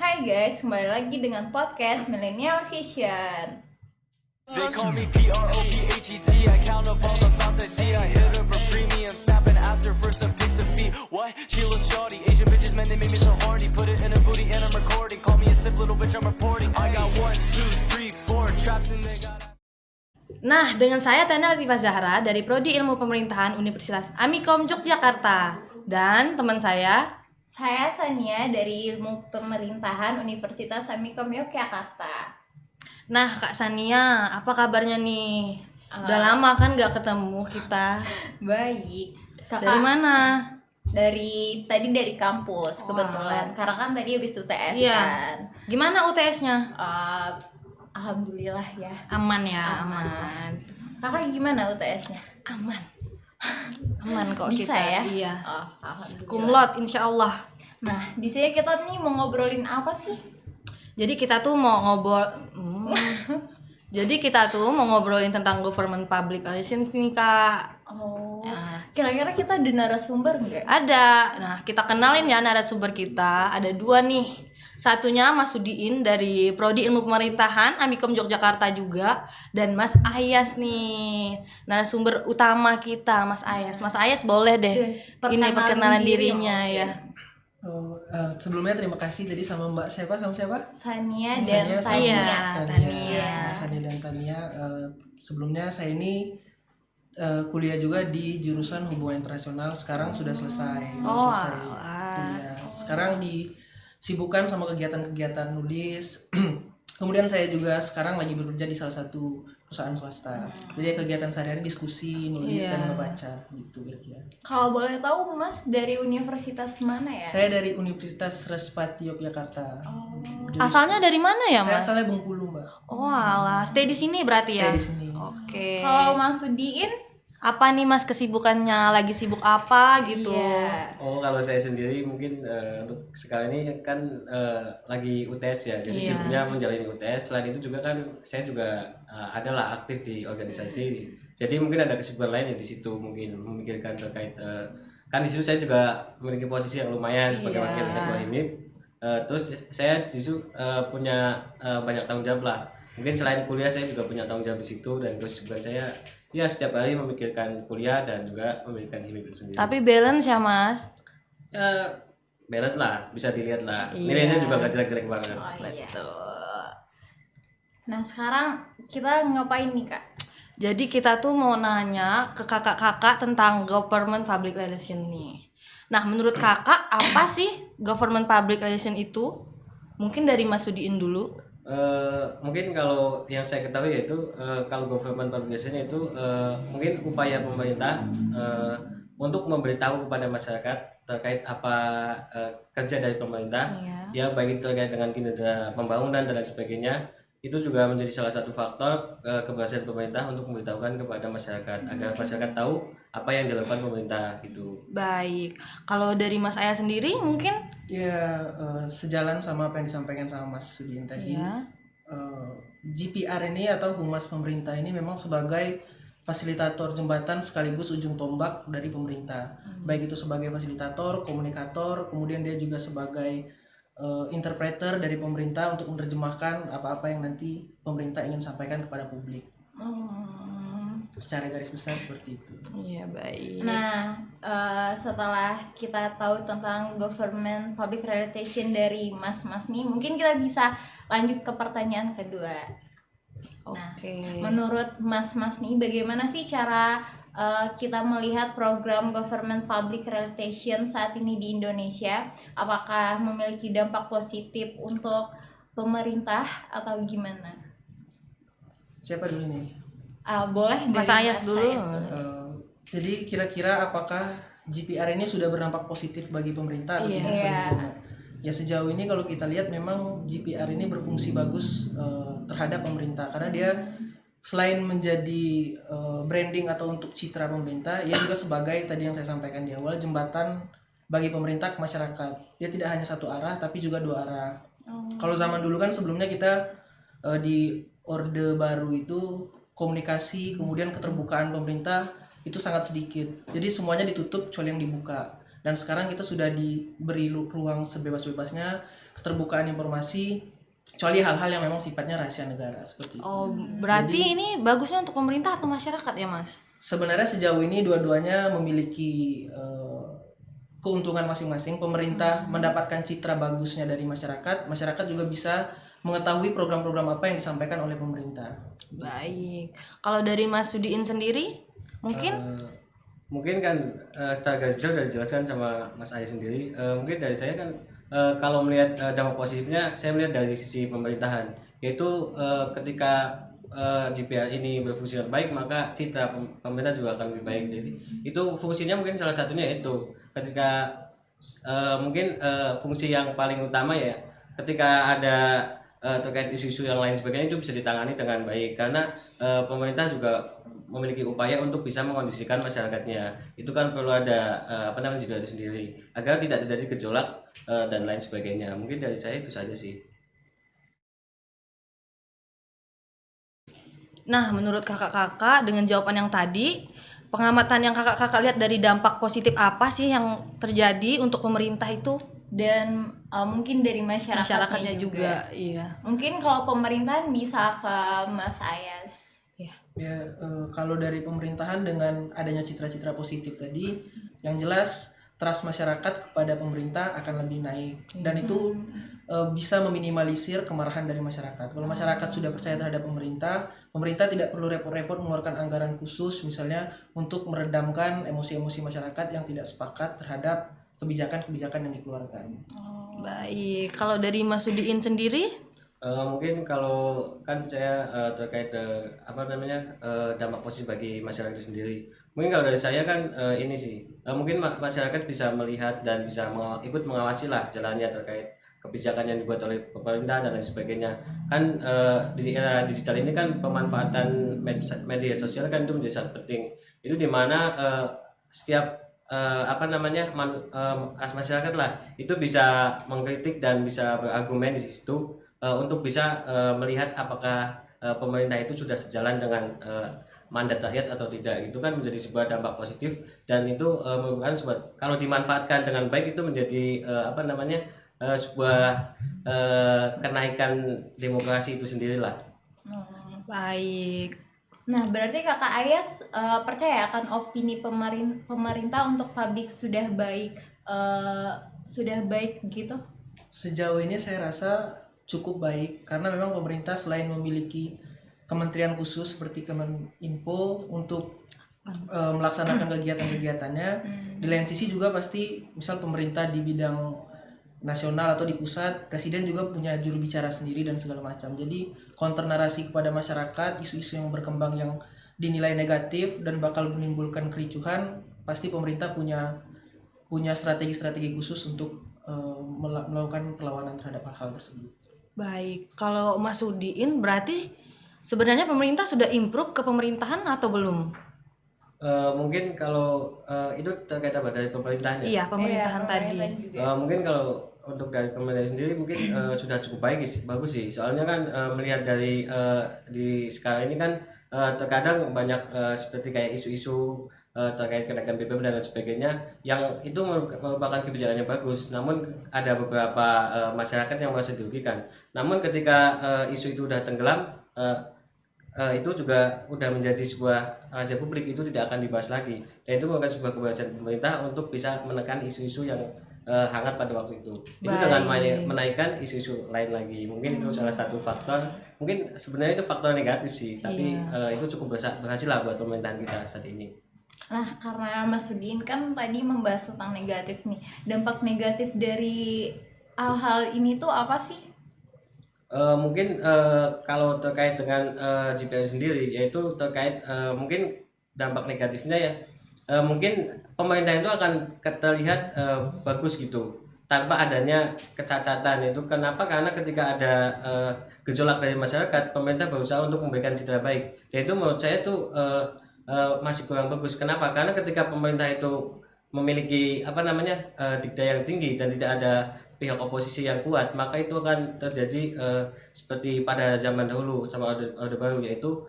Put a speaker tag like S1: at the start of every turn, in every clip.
S1: Hai guys, kembali lagi dengan podcast Millennial Session.
S2: They call me PROPHET. I count up all the thoughts I see. I hit her for premium, snap and ask her for some pics of feet. What? She looks shawty. Asian bitches, man, they make me so horny. Put it in a booty and I'm recording. Call me a simp little bitch, I'm reporting. I got 1, 2, 3, 4 traps and they got.
S3: Nah, dengan saya Tania Latifah Zahra dari Prodi Ilmu Pemerintahan Universitas Amikom Yogyakarta dan teman saya.
S1: Saya Sania dari Ilmu Pemerintahan Universitas Amikom Yogyakarta.
S3: Nah, Kak Sania, apa kabarnya nih? Udah lama kan gak ketemu kita.
S1: Baik. Kakak,
S3: Dari mana?
S1: Dari kampus kebetulan. Karena kan tadi habis UTS
S3: Iya.
S1: kan.
S3: Gimana UTS-nya?
S1: Alhamdulillah ya.
S3: Aman ya, aman.
S1: Kakak gimana UTS-nya?
S3: Aman. Aman kok
S1: Bisa
S3: kita.
S1: ya?
S3: Iya.
S1: Alhamdulillah.
S3: Kumlot insya Allah.
S1: Nah, di sini kita nih mau ngobrolin apa sih?
S3: Jadi kita tuh mau ngobrolin tentang government public relations nih, Kak.
S1: Oh,
S3: Nah.
S1: kira-kira kita ada narasumber nggak?
S3: Ada. Nah, kita kenalin ya narasumber kita. Ada 2 nih. Satunya Mas Sudiin dari Prodi Ilmu Pemerintahan Amikom Yogyakarta juga, dan Mas Ayas nih narasumber utama kita, Mas Ayas. Mas Ayas boleh deh ini perkenalan dirinya ya.
S4: Sebelumnya terima kasih tadi sama Mbak siapa sama siapa?
S1: Sania
S4: Sania
S1: dan
S4: sama
S1: Tania.
S3: Tania.
S4: Sania dan Tania. Sebelumnya saya ini kuliah juga di jurusan hubungan internasional. Sekarang sudah selesai.
S3: Oh,
S4: selesai
S3: alah.
S4: kuliah. Sekarang disibukkan sama kegiatan-kegiatan nulis. Kemudian saya juga sekarang lagi bekerja di salah satu perusahaan swasta. Jadi kegiatan sehari-hari diskusi, nulis
S3: Iya.
S4: dan membaca gitu kira-kira.
S1: Kalau boleh tahu Mas dari universitas mana ya?
S4: Saya dari Universitas Respati Yogyakarta.
S1: Oh.
S3: Asalnya dari mana ya,
S4: Saya
S3: Mas?
S4: asalnya Bengkulu, Mbak.
S3: Oh, alah, stay di sini berarti ya.
S4: Stay di sini.
S3: Oke.
S1: Kalau Mas Sudiin?
S3: Apa nih Mas kesibukannya? Lagi sibuk apa gitu?
S1: Iya.
S5: Oh, kalau saya sendiri mungkin untuk sekarang ini kan lagi UTS ya, jadi
S3: Iya.
S5: sibuknya menjalani UTS. Selain itu juga kan saya juga adalah aktif di organisasi. Jadi mungkin ada kesibukan lain ya di situ, mungkin memikirkan terkait kan di situ saya juga memiliki posisi yang lumayan sebagai
S3: Iya.
S5: wakil ketua HIMIP. Terus saya di situ punya banyak tanggung jawab lah. Mungkin selain kuliah saya juga punya tanggung jawab di situ, dan kesibukan saya ya setiap hari memikirkan kuliah dan juga memikirkan HIMIP itu sendiri.
S3: Tapi balance ya, Mas.
S5: Ya balance lah, bisa dilihat lah.
S3: Iya.
S5: Nilainya juga gak jelek-jelek banget.
S1: Oh iya.
S3: Betul.
S1: Nah, sekarang kita ngapain nih, Kak?
S3: Jadi kita tuh mau nanya ke kakak-kakak tentang government public relation nih. Nah, menurut kakak apa sih government public relation itu? Mungkin dari Mas Sudiin dulu.
S5: Mungkin kalau yang saya ketahui yaitu kalau government publication itu mungkin upaya pemerintah untuk memberitahu kepada masyarakat terkait apa kerja dari pemerintah,
S3: Iya.
S5: ya baik itu terkait dengan kinerja pembangunan dan lain sebagainya. Itu juga menjadi salah satu faktor keberhasilan pemerintah untuk memberitahukan kepada masyarakat agar masyarakat tahu apa yang dilakukan pemerintah gitu.
S3: Baik. Kalau dari Mas Ayah sendiri mungkin?
S4: Ya, sejalan sama apa yang disampaikan sama Mas Sudin tadi.
S3: Iya.
S4: GPR ini atau Humas Pemerintah ini memang sebagai fasilitator jembatan sekaligus ujung tombak dari pemerintah. Baik itu sebagai fasilitator, komunikator, kemudian dia juga sebagai interpreter dari pemerintah untuk menerjemahkan apa-apa yang nanti pemerintah ingin sampaikan kepada publik. Secara garis besar seperti itu.
S3: Iya, baik.
S1: Nah, setelah kita tahu tentang government public relation dari Mas-mas nih, mungkin kita bisa lanjut ke pertanyaan kedua. Nah,
S3: Oke.
S1: menurut Mas-mas nih, bagaimana sih cara kita melihat program government public relation saat ini di Indonesia? Apakah memiliki dampak positif untuk pemerintah atau gimana?
S4: Siapa dulu nih?
S1: Boleh dari
S3: Mas Ayas dulu.
S4: Jadi kira-kira apakah GPR ini sudah berdampak positif bagi pemerintah atau
S3: Iya.
S4: tidak seperti
S1: Iya.
S4: itu, Mbak? Ya sejauh ini kalau kita lihat memang GPR ini berfungsi bagus terhadap pemerintah karena dia selain menjadi branding atau untuk citra pemerintah, ia juga sebagai tadi yang saya sampaikan di awal jembatan bagi pemerintah ke masyarakat. Dia tidak hanya satu arah tapi juga 2 arah. Kalau zaman dulu kan sebelumnya kita di Orde Baru itu komunikasi kemudian keterbukaan pemerintah itu sangat sedikit. Jadi semuanya ditutup kecuali yang dibuka. dan sekarang kita sudah diberi ruang sebebas-bebasnya keterbukaan informasi kecuali hal-hal yang memang sifatnya rahasia negara seperti itu.
S3: Oh, berarti ini bagusnya untuk pemerintah atau masyarakat ya, Mas?
S4: Sebenarnya sejauh ini dua-duanya memiliki keuntungan masing-masing. Pemerintah mendapatkan citra bagusnya dari masyarakat, masyarakat juga bisa mengetahui program-program apa yang disampaikan oleh pemerintah.
S3: Baik. Kalau dari Mas Sudiin sendiri, mungkin
S5: Mungkin kan secara garis besar sudah dijelaskan sama Mas Ayah sendiri. Mungkin dari saya kan kalau melihat dampak positifnya, saya melihat dari sisi pemerintahan, yaitu ketika GPR ini berfungsi dengan baik, maka citra pemerintah juga akan lebih baik. Jadi itu fungsinya mungkin salah satunya itu ketika mungkin fungsi yang paling utama ya ketika ada terkait isu-isu yang lain sebagainya itu bisa ditangani dengan baik karena pemerintah juga memiliki upaya untuk bisa mengondisikan masyarakatnya. Itu kan perlu ada GPR itu sendiri agar tidak terjadi gejolak dan lain sebagainya. Mungkin dari saya itu saja sih.
S3: nah, menurut kakak-kakak dengan jawaban yang tadi, pengamatan yang kakak-kakak lihat dari dampak positif apa sih yang terjadi untuk pemerintah itu?
S1: Dan mungkin dari masyarakatnya
S3: juga, iya.
S1: Mungkin kalau pemerintahan bisa ke Mas Ayas.
S4: Ya, kalau dari pemerintahan dengan adanya citra-citra positif tadi, yang jelas trust masyarakat kepada pemerintah akan lebih naik dan itu bisa meminimalisir kemarahan dari masyarakat. Kalau masyarakat sudah percaya terhadap pemerintah, pemerintah tidak perlu repot-repot mengeluarkan anggaran khusus misalnya untuk meredamkan emosi-emosi masyarakat yang tidak sepakat terhadap kebijakan-kebijakan yang dikeluarkan.
S3: Baik. Kalau dari Mas Sudiin sendiri,
S5: Mungkin kalau kan saya terkait dampak positif bagi masyarakat itu sendiri. Mungkin kalau dari saya kan ini sih mungkin masyarakat bisa melihat dan bisa ikut mengawasi lah jalannya terkait kebijakan yang dibuat oleh pemerintah dan lain sebagainya. Kan di era digital ini kan pemanfaatan media sosial kan itu menjadi sangat penting. Itu dimana setiap masyarakat lah itu bisa mengkritik dan bisa berargumen di situ untuk bisa melihat apakah pemerintah itu sudah sejalan dengan mandat rakyat atau tidak. Itu kan menjadi sebuah dampak positif dan itu merupakan sebuah kalau dimanfaatkan dengan baik itu menjadi sebuah kenaikan demokrasi itu sendirilah.
S3: baik.
S1: Nah, berarti Kakak Ayas percaya akan opini pemerintah untuk publik sudah baik gitu?
S4: Sejauh ini saya rasa cukup baik karena memang pemerintah selain memiliki kementerian khusus seperti Kemeninfo untuk melaksanakan kegiatan-kegiatannya, di lain sisi juga pasti misal pemerintah di bidang nasional atau di pusat, presiden juga punya juru bicara sendiri dan segala macam. Jadi counter narasi kepada masyarakat, isu-isu yang berkembang yang dinilai negatif dan bakal menimbulkan kericuhan, pasti pemerintah punya strategi-strategi khusus untuk melakukan perlawanan terhadap hal-hal tersebut.
S3: Baik. Kalau Mas Sudiin berarti sebenarnya pemerintah sudah improve ke pemerintahan atau belum?
S5: Mungkin kalau itu terkait apa dari pemerintahan ya?
S3: Iya, pemerintahan tadi.
S5: Mungkin kalau untuk dari pemerintah sendiri mungkin sudah cukup bagus sih. Soalnya kan melihat dari di sekarang ini kan terkadang banyak seperti kayak isu-isu terkait kenaikan BBM dan lain sebagainya yang itu merupakan kebijakan yang bagus. Namun ada beberapa masyarakat yang merasa dirugikan. Namun ketika isu itu udah tenggelam, itu juga udah menjadi sebuah rahasia publik, itu tidak akan dibahas lagi. Dan itu merupakan sebuah keberhasilan pemerintah untuk bisa menekan isu-isu yang hangat pada waktu itu. Itu dengan menaikkan isu-isu lain lagi. Mungkin itu salah satu faktor. Mungkin sebenarnya itu faktor negatif sih, tapi itu cukup berhasil lah buat pemerintahan kita saat ini.
S1: Nah, karena Mas Sudiin kan tadi membahas tentang negatif nih. Dampak negatif dari hal-hal ini tuh apa sih?
S5: Mungkin kalau terkait dengan GPR sendiri, yaitu terkait mungkin dampak negatifnya ya, mungkin pemerintah itu akan terlihat bagus gitu tanpa adanya kecacatan. Itu kenapa? Karena ketika ada gejolak dari masyarakat, pemerintah berusaha untuk memberikan citra baik. Dan itu menurut saya tuh masih kurang bagus. Kenapa? Karena ketika pemerintah itu memiliki dikta yang tinggi dan tidak ada pihak oposisi yang kuat, maka itu akan terjadi seperti pada zaman dahulu sama Orde Baru, yaitu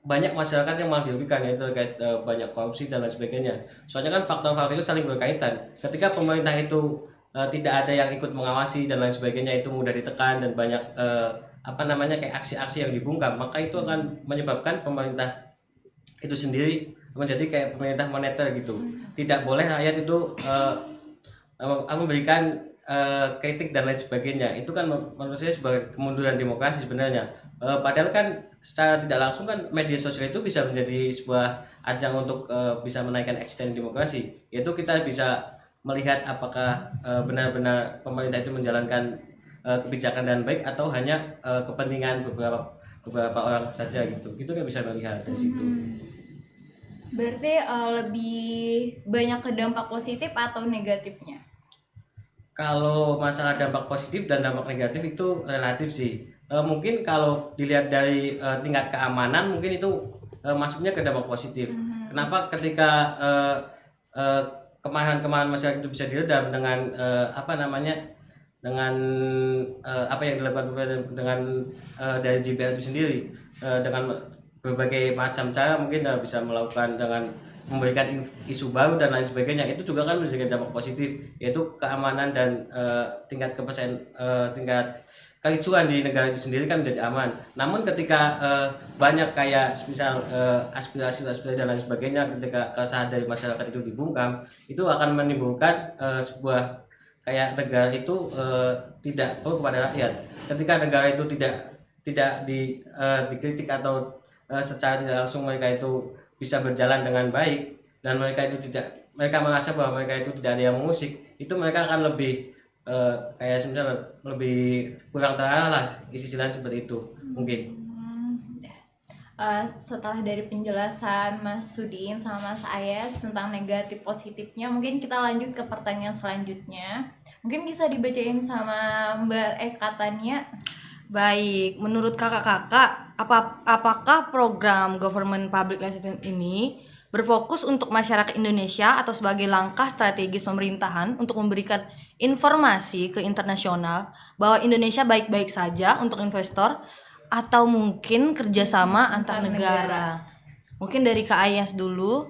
S5: banyak masyarakat yang malah dirugikan, yaitu terkait banyak korupsi dan lain sebagainya. Soalnya kan faktor-faktor itu saling berkaitan. Ketika pemerintah itu tidak ada yang ikut mengawasi dan lain sebagainya, itu mudah ditekan dan banyak kayak aksi-aksi yang dibungkam, maka itu akan menyebabkan pemerintah itu sendiri menjadi kayak pemerintah moneter gitu. Tidak boleh rakyat itu memberikan kritik dan lain sebagainya. Itu kan menurut saya sebagai kemunduran demokrasi sebenarnya. Padahal kan secara tidak langsung kan media sosial itu bisa menjadi sebuah ajang untuk bisa menaikkan eksistensi demokrasi. Yaitu kita bisa melihat apakah benar-benar pemerintah itu menjalankan kebijakan dengan baik atau hanya kepentingan beberapa orang saja gitu. Itu kan bisa melihat dari situ.
S1: Berarti lebih banyak ke dampak positif atau negatifnya?
S5: Kalau masalah dampak positif dan dampak negatif itu relatif sih. Mungkin kalau dilihat dari tingkat keamanan mungkin itu masuknya ke dampak positif. Kenapa ketika kemarahan-kemarahan masyarakat itu bisa diredam dengan dengan apa yang dilakukan pemerintah dengan dari JPR itu sendiri, dengan berbagai macam cara mungkin bisa melakukan dengan memberikan isu baru dan lain sebagainya, itu juga kan menjadi dampak positif, yaitu keamanan dan tingkat kepercayaan tingkat kericuan di negara itu sendiri kan menjadi aman. Namun ketika banyak kayak misal aspirasi dan lain sebagainya, ketika keresahan dari masyarakat itu dibungkam, itu akan menimbulkan sebuah kayak negara itu tidak pro kepada rakyat. Ketika negara itu tidak dikritik atau secara tidak langsung mereka itu bisa berjalan dengan baik dan mereka merasa bahwa mereka itu tidak ada yang mengusik, itu mereka akan lebih kayak sebenarnya lebih kurang terarah lah, istilahnya seperti itu mungkin.
S1: Setelah dari penjelasan Mas Sudin sama Mas Ayas tentang negatif positifnya, mungkin kita lanjut ke pertanyaan selanjutnya. Mungkin bisa dibacain sama Mbak Tania.
S3: Baik, menurut kakak-kakak, apakah program Government Public Relations ini berfokus untuk masyarakat Indonesia atau sebagai langkah strategis pemerintahan untuk memberikan informasi ke internasional bahwa Indonesia baik-baik saja untuk investor, atau mungkin kerjasama antar negara? Mungkin dari Kak Ayas dulu.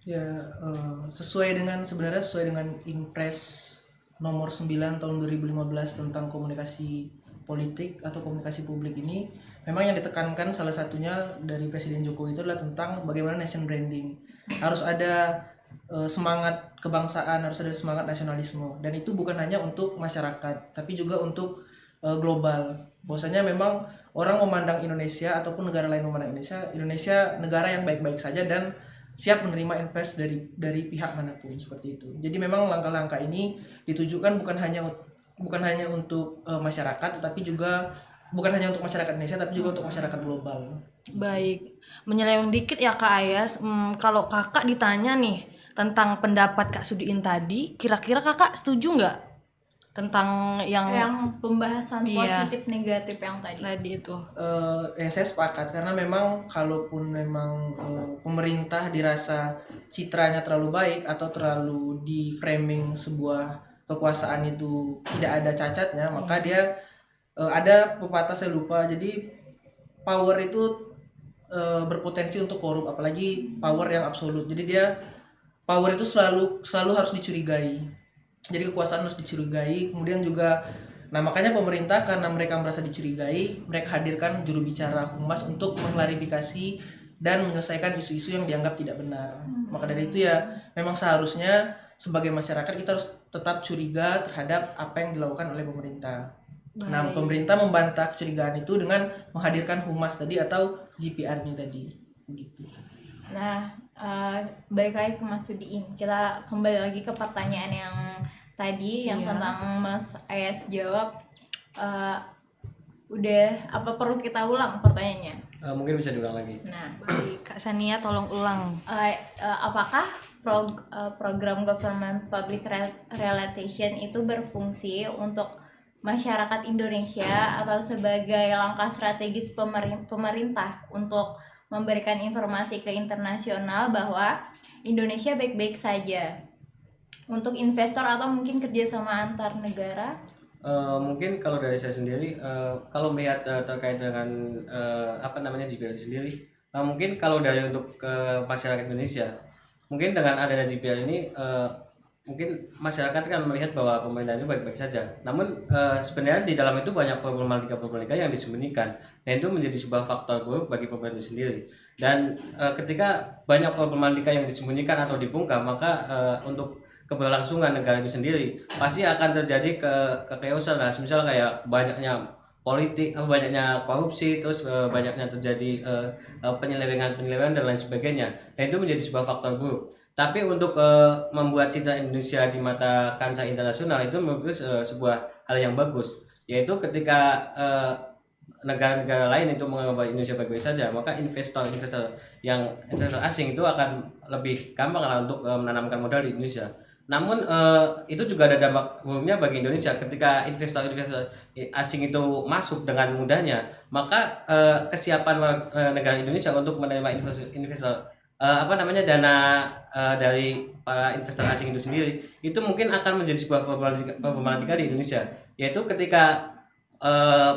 S4: Ya, sebenarnya sesuai dengan Impres nomor 9 tahun 2015 tentang komunikasi politik atau komunikasi publik ini, memang yang ditekankan salah satunya dari Presiden Jokowi itu adalah tentang bagaimana nation branding. Harus ada semangat kebangsaan, harus ada semangat nasionalisme, dan itu bukan hanya untuk masyarakat tapi juga untuk global. Bahwasanya memang orang memandang Indonesia ataupun negara lain memandang Indonesia negara yang baik-baik saja dan siap menerima invest dari pihak manapun, seperti itu. Jadi memang langkah-langkah ini ditujukan bukan hanya untuk masyarakat, tetapi juga bukan hanya untuk masyarakat Indonesia tapi juga untuk masyarakat global.
S3: Baik, menyeleweng dikit ya Kak Ayas. Kalau kakak ditanya nih tentang pendapat Kak Sudin tadi, kira-kira kakak setuju nggak tentang yang
S1: pembahasan
S3: Iya.
S1: positif negatif yang tadi?
S3: itu?
S4: Saya sepakat, karena memang kalaupun memang pemerintah dirasa citranya terlalu baik atau terlalu di framing sebuah kekuasaan itu tidak ada cacatnya, maka dia ada pepatah saya lupa, jadi power itu berpotensi untuk korup, apalagi power yang absolut. Jadi power itu selalu harus dicurigai. Jadi kekuasaan harus dicurigai. Kemudian juga, nah makanya pemerintah karena mereka merasa dicurigai, mereka hadirkan juru bicara Humas untuk mengklarifikasi dan menyelesaikan isu-isu yang dianggap tidak benar. Maka dari itu ya memang seharusnya sebagai masyarakat kita harus tetap curiga terhadap apa yang dilakukan oleh pemerintah. Nah, pemerintah membantah kecurigaan itu dengan menghadirkan Humas tadi atau GPR ini tadi, begitu.
S1: Nah, balik lagi ke Mas Sudin. Kita kembali lagi ke pertanyaan yang tadi, yang tentang Mas Ayas jawab. Udah, apa perlu kita ulang pertanyaannya?
S5: Mungkin bisa diulang lagi.
S1: Nah,
S3: Baik, Kak Sania tolong ulang.
S1: apakah program Government Public Relations itu berfungsi untuk masyarakat Indonesia atau sebagai langkah strategis pemerintah untuk memberikan informasi ke internasional bahwa Indonesia baik-baik saja untuk investor atau mungkin kerjasama antar negara?
S5: Mungkin kalau dari saya sendiri, kalau melihat terkait dengan GPR sendiri, mungkin kalau dari untuk ke masyarakat Indonesia, mungkin dengan adanya GPR ini mungkin masyarakat kan melihat bahwa pemerintah itu baik-baik saja. Namun sebenarnya di dalam itu banyak problematika yang disembunyikan, dan itu menjadi sebuah faktor buruk bagi pemerintah itu sendiri. Dan ketika banyak problematika yang disembunyikan atau dibungkam, maka untuk keberlangsungan negara itu sendiri pasti akan terjadi kekeosan. Nah, misal kayak banyaknya politik, banyaknya korupsi, terus banyaknya terjadi penyelewengan dan lain sebagainya. Dan itu menjadi sebuah faktor buruk. Tapi untuk membuat citra Indonesia di mata kancah internasional itu menurutku sebuah hal yang bagus, yaitu ketika negara-negara lain itu menganggap Indonesia baik-baik saja, maka investor asing itu akan lebih gampang lah untuk menanamkan modal di Indonesia. Namun itu juga ada dampak buruknya bagi Indonesia ketika investor asing itu masuk dengan mudahnya, maka kesiapan negara Indonesia untuk menerima investor dana dari para investor asing itu sendiri itu mungkin akan menjadi sebuah problematika di Indonesia, yaitu ketika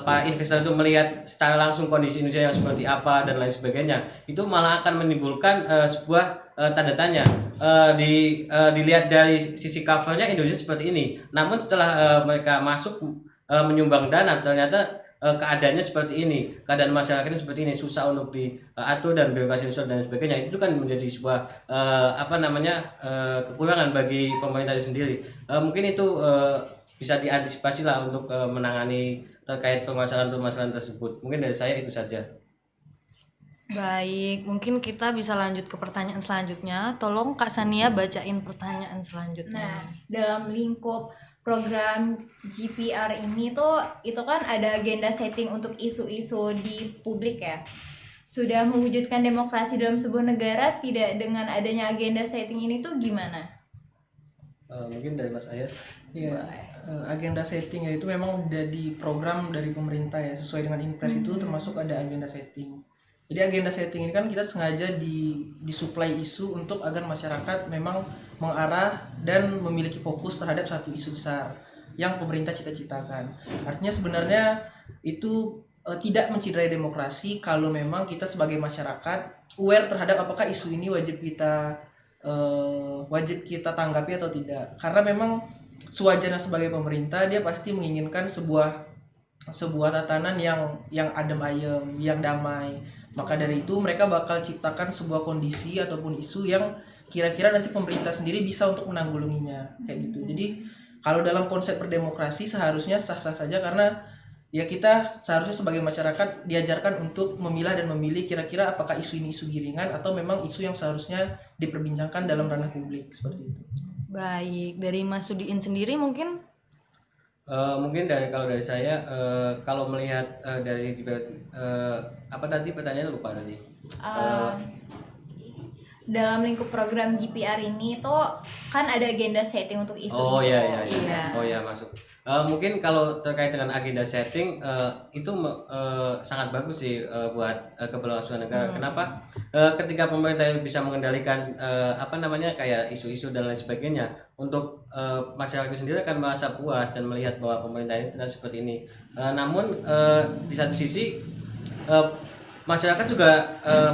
S5: para investor itu melihat secara langsung kondisi Indonesia yang seperti apa dan lain sebagainya, itu malah akan menimbulkan sebuah tanda tanya. Dilihat dari sisi covernya Indonesia seperti ini, namun setelah mereka masuk menyumbang dana, ternyata keadaannya seperti ini, keadaan masyarakatnya seperti ini, susah untuk diatur dan birokrasi dan sebagainya. Itu kan menjadi sebuah kekurangan bagi pemerintah itu sendiri. Mungkin itu bisa diantisipasi lah untuk menangani terkait permasalahan tersebut. Mungkin dari saya itu saja.
S3: Baik, mungkin kita bisa lanjut ke pertanyaan selanjutnya. Tolong Kak Sania bacain pertanyaan selanjutnya.
S1: Nah, dalam lingkup program GPR ini tuh itu kan ada agenda setting untuk isu-isu di publik ya. Sudah mewujudkan demokrasi dalam sebuah negara tidak dengan adanya agenda setting ini tuh gimana?
S5: Mungkin dari Mas Ayas.
S4: Ya, agenda setting itu memang jadi program dari pemerintah ya, sesuai dengan Inpres itu termasuk ada agenda setting. Jadi agenda setting ini kan kita sengaja disuplai isu untuk agar masyarakat memang mengarah dan memiliki fokus terhadap satu isu besar yang pemerintah cita-citakan. Artinya sebenarnya itu tidak menciderai demokrasi kalau memang kita sebagai masyarakat aware terhadap apakah isu ini wajib kita tanggapi atau tidak. Karena memang sewajarnya sebagai pemerintah dia pasti menginginkan sebuah tatanan yang adem ayem, yang damai. Maka dari itu mereka bakal ciptakan sebuah kondisi ataupun isu yang kira-kira nanti pemerintah sendiri bisa untuk menanggulanginya kayak gitu. Jadi kalau dalam konsep berdemokrasi seharusnya sah-sah saja, karena ya kita seharusnya sebagai masyarakat diajarkan untuk memilah dan memilih kira-kira apakah isu ini isu giringan atau memang isu yang seharusnya diperbincangkan dalam ranah publik seperti itu.
S3: Baik, dari Mas Sudiin sendiri mungkin
S5: Mungkin kalau dari saya, kalau melihat dari apa tadi pertanyaannya lupa tadi.
S1: Dalam lingkup program GPR ini tuh kan ada agenda setting untuk isu-isu.
S5: Oh iya.
S3: Iya.
S5: Oh iya, masuk. Mungkin kalau terkait dengan agenda setting itu sangat bagus sih buat keberlangsungan negara. Kenapa? Ketika pemerintah bisa mengendalikan kayak isu-isu dan lain sebagainya, untuk masyarakat itu sendiri akan merasa puas dan melihat bahwa pemerintah ini ternyata seperti ini. Namun di satu sisi masyarakat juga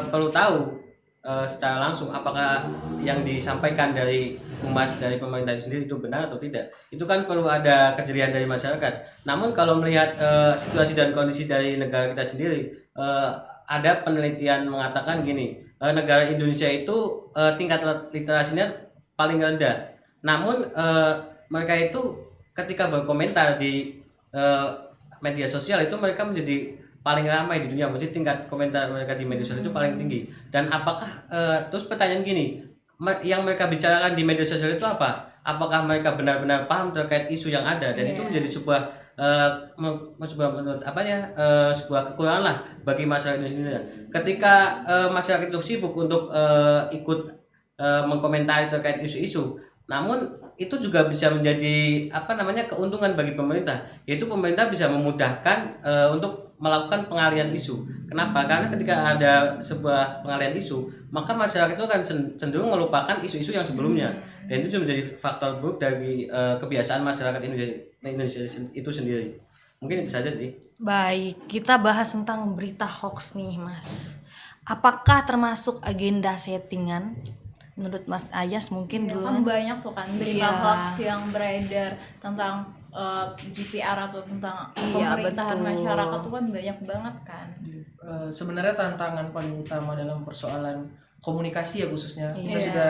S5: perlu tahu secara langsung apakah yang disampaikan dari humas dari pemerintah itu sendiri itu benar atau tidak. Itu kan perlu ada kejelian dari masyarakat. Namun kalau melihat situasi dan kondisi dari negara kita sendiri, ada penelitian mengatakan gini, negara Indonesia itu tingkat literasinya paling rendah. Namun mereka itu ketika berkomentar di media sosial itu mereka menjadi paling ramai di dunia, maksudnya tingkat komentar mereka di media sosial itu paling tinggi. Dan apakah terus pertanyaan gini, yang mereka bicarakan di media sosial itu apa? Apakah mereka benar-benar paham terkait isu yang ada? Dan itu menjadi sebuah sebuah kekurangan lah bagi masyarakat Indonesia. Ketika masyarakat itu sibuk untuk ikut mengkomentari terkait isu-isu, namun itu juga bisa menjadi keuntungan bagi pemerintah, yaitu pemerintah bisa memudahkan untuk melakukan pengalihan isu. Kenapa? Karena ketika ada sebuah pengalihan isu, maka masyarakat itu akan cenderung melupakan isu-isu yang sebelumnya, dan itu menjadi faktor buruk dari kebiasaan masyarakat Indonesia itu sendiri. Mungkin itu saja sih.
S3: baik, kita bahas tentang berita hoax nih, Mas. apakah termasuk agenda settingan? Menurut Mas Ayas mungkin
S1: Ya,
S3: dulu
S1: kan banyak tuh kan berita
S3: Iya.
S1: hoax yang beredar tentang GPR atau tentang
S3: Iya,
S1: pemerintahan
S3: betul.
S1: masyarakat tuh kan banyak banget kan.
S4: Sebenarnya tantangan paling utama dalam persoalan komunikasi ya khususnya kita
S3: Iya.
S4: sudah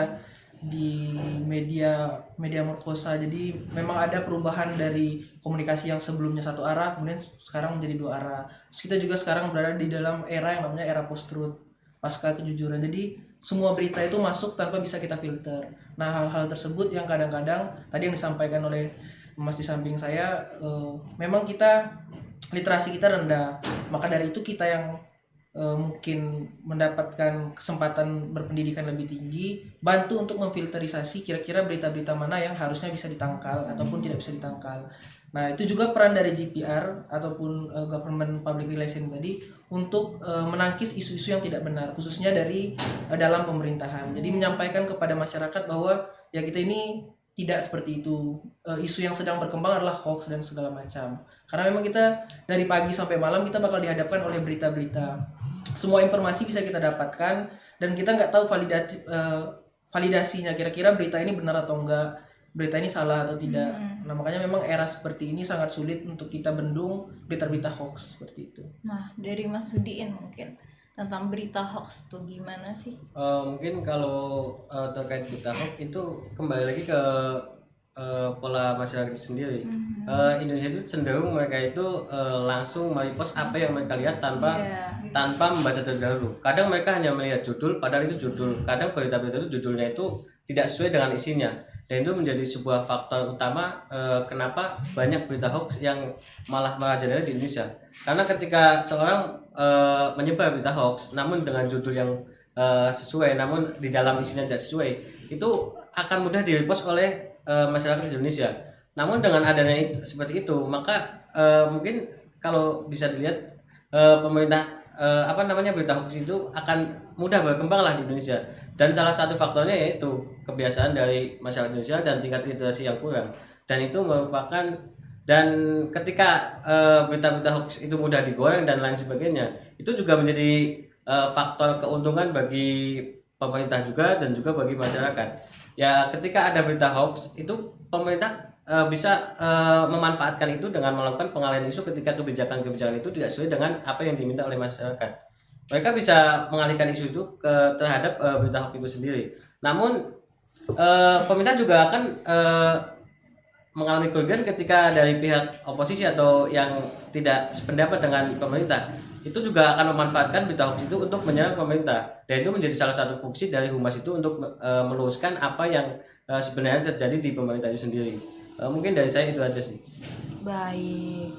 S4: di media morfosa, jadi memang ada perubahan dari komunikasi yang sebelumnya satu arah kemudian sekarang menjadi dua arah. Terus kita juga sekarang berada di dalam era yang namanya era post truth, pasca kejujuran. Jadi semua berita itu masuk tanpa bisa kita filter. Nah, hal-hal tersebut yang kadang-kadang tadi yang disampaikan oleh Mas di samping saya, memang kita literasi kita rendah, maka dari itu kita yang mungkin mendapatkan kesempatan berpendidikan lebih tinggi, bantu untuk memfilterisasi kira-kira berita-berita mana yang harusnya bisa ditangkal ataupun tidak bisa ditangkal. Nah, itu juga peran dari GPR ataupun Government Public Relation tadi untuk menangkis isu-isu yang tidak benar, khususnya dari dalam pemerintahan. Jadi menyampaikan kepada masyarakat bahwa ya kita ini tidak seperti itu. Isu yang sedang berkembang adalah hoax dan segala macam. Karena memang kita dari pagi sampai malam kita bakal dihadapkan oleh berita-berita. Semua informasi bisa kita dapatkan dan kita nggak tahu validasinya, kira-kira berita ini benar atau enggak, berita ini salah atau tidak. Nah, makanya memang era seperti ini sangat sulit untuk kita bendung berita-berita hoax seperti itu.
S1: Nah, dari Mas Sudiin mungkin tentang berita hoax tuh gimana sih?
S5: Mungkin kalau terkait berita hoax itu kembali lagi ke pola masyarakat itu sendiri. Indonesia itu cenderung mereka itu langsung merepost apa yang mereka lihat tanpa membaca terlebih dahulu. Kadang mereka hanya melihat judul, padahal itu judul. Kadang berita-berita itu judulnya itu tidak sesuai dengan isinya. Dan itu menjadi sebuah faktor utama kenapa banyak berita hoax yang malah merajalela di Indonesia. Karena ketika seorang menyebar berita hoax, namun dengan judul yang sesuai, namun di dalam isinya tidak sesuai, itu akan mudah direpost oleh masyarakat Indonesia. Namun dengan adanya seperti itu, maka mungkin kalau bisa dilihat pemerintah berita hoax itu akan mudah berkembang lah di Indonesia. Dan salah satu faktornya yaitu kebiasaan dari masyarakat Indonesia dan tingkat literasi yang kurang. Dan itu merupakan, dan ketika berita-berita hoax itu mudah digoreng dan lain sebagainya, itu juga menjadi faktor keuntungan bagi pemerintah juga dan juga bagi masyarakat. Ya, ketika ada berita hoax itu pemerintah bisa memanfaatkan itu dengan melakukan pengalihan isu ketika kebijakan-kebijakan itu tidak sesuai dengan apa yang diminta oleh masyarakat. Mereka bisa mengalihkan isu itu terhadap berita hoax itu sendiri. Namun pemerintah juga akan mengalami kerugian ketika dari pihak oposisi atau yang tidak sependapat dengan pemerintah itu juga akan memanfaatkan berita hoax itu untuk menyerang pemerintah, dan itu menjadi salah satu fungsi dari humas itu untuk meluruskan apa yang sebenarnya terjadi di pemerintah itu sendiri. Mungkin dari saya itu aja sih.
S3: Baik.